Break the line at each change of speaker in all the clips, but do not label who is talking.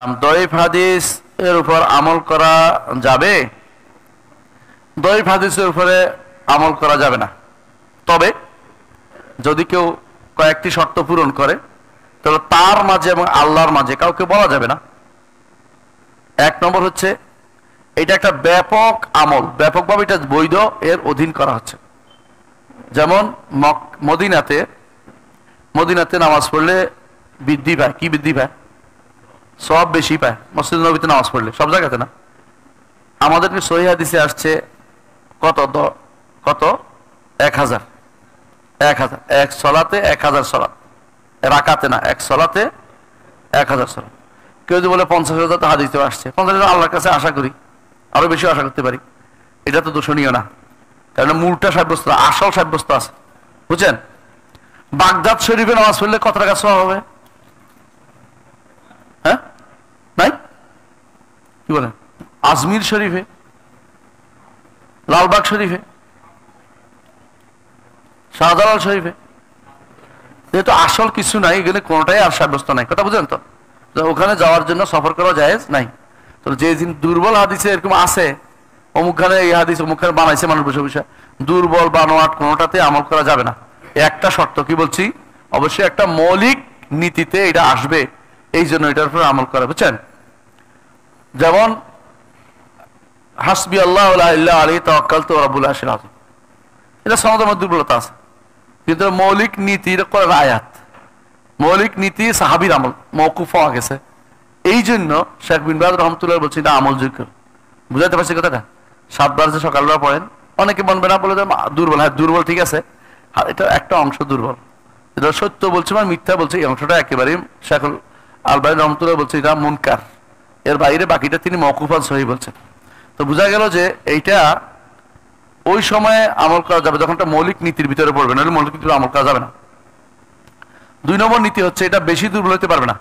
দয়ীফ হাদিস এর উপর আমল করা যাবে? দয়ীফ হাদিসের উপরে আমল করা যাবে না, তবে যদি কেউ কয়েকটি শর্ত পূরণ করে তাহলে তার মাঝে এবং আল্লাহর মাঝে কাউকে বলা যাবে না। এক নম্বর হচ্ছে এটা একটা ব্যাপক আমল, ব্যাপকভাবে এটা বৈধ, এর অধীন করা হচ্ছে। যেমন মদিনাতে নামাজ পড়লে বৃদ্ধি পায়। কি বৃদ্ধি পায়? সব বেশি পায় মসজিদ নবীতে নামাজ পড়লে, সব জায়গাতে না। আমাদেরকে সহিহ হাদিসে আসছে কত 1000 এক সলাতে 1000 সলাত, রাকাতে না, এক সলাতে 1000 সলাত। কেউ যদি বলে 50,000, তো হাদিসে আসছে 50,000, আল্লাহর কাছে আশা করি আরো বেশি আশা করতে পারি, এটা তো দূষণীয় না, কারণ মূলটা সাব্যস্ত, আসল সাব্যস্ত আছে, বুঝছেন? বাগদাদ শরীফে নামাজ পড়লে কত টাকা সওয়াব হবে? হ্যাঁ, নাই? কি বলেন? আজমির শরীফে, লালবাগ শরীফে, শাহজালাল শরীফে, যেহেতু আসল কিছু নাই, এখানে কোনোটাই আর সাব্যস্ত নাই। কথা বুঝলেন তো? ওখানে যাওয়ার জন্য সফর করা জায়েজ নাই। তো যে দিন দুর্বল হাদিসে এরকম আছে, অমুকখানে এই হাদিস অমুকখানে বানাইছে মানুষ বসে বসে, দুর্বল বানোয়াট কোনোটাতে আমল করা যাবে না। একটা শর্ত কি বলছি, অবশ্যই একটা মৌলিক নীতিতে এটা আসবে, এই জন্য এটার উপর আমল করা, বুঝছেন? যেমন হাসবি আল্লাহ লা ইলাহা আলাইহি তাওয়াক্কালতু ওয়া রাব্বুল আরশিল আযীম, এটা সনদের মধ্যে দুর্বলতা আছে, কিন্তু মৌলিক নীতির কোরআন আয়াত, মৌলিক নীতি সাহাবীর আমল মওকুফ হওয়া গেছে, এই জন্য শেখ বিন বাজ রহমতুল্লাহ বলছি এটা আমলযোগ্য। বুঝাতে পারছি কথাটা? 7 বার যে সকালবেলা পড়েন, অনেকে বলবে না, বলে দুর্বল। হ্যাঁ দুর্বল, ঠিক আছে, এটা একটা অংশ দুর্বল, এটা সত্য বলছে মানে মিথ্যা বলছে, এই অংশটা একেবারেই শেখ আলবানী রহমতুল্লাহ বলছে এটা মুনকার, এর বাইরে বাকিটা তিনি মওকুফান সহিহ বলছেন। তো বোঝা গেল যে এইটা ওই সময়ে আমল করা যাবে যখন একটা মৌলিক নীতির ভিতরে পড়বে, নাহলে মৌলিক নীতির আমল করা যাবে না। 2 নম্বর নীতি হচ্ছে এটা বেশি দুর্বল হতে পারবে না,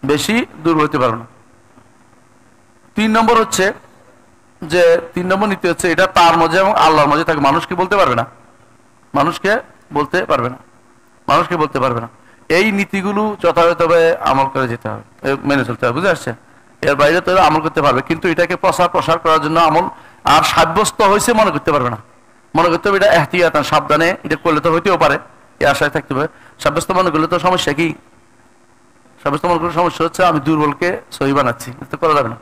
বেশি দুর্বল হতে পারবে না। 3 নম্বর হচ্ছে যে 3 নম্বর নীতি হচ্ছে এটা তার মাঝে এবং আল্লাহর মাঝে থাকে, মানুষকে বলতে পারবে না, মানুষকে বলতে পারবে না, মানুষকে বলতে পারবে না। এই নীতিগুলো যথাযথভাবে আমল করে যেতে হবে, মেনে চলতে হবে, বুঝে আসছে? এর বাইরে তো আমল করতে পারবে, কিন্তু এটাকে প্রসার করার জন্য আমল আর সাব্যস্ত হয়েছে মনে করতে পারবে না, মনে করতে হবে এটা এহতিয়াতান, সাবধানে এটা করলে তো হইতেও পারে, এই আশায় থাকতে হবে। সাব্যস্ত মনে করলে তো সমস্যা কি? সাব্যস্ত মনে করলে সমস্যা হচ্ছে আমি দুর্বলকে সহি বানাচ্ছি, এটা করা যাবে না।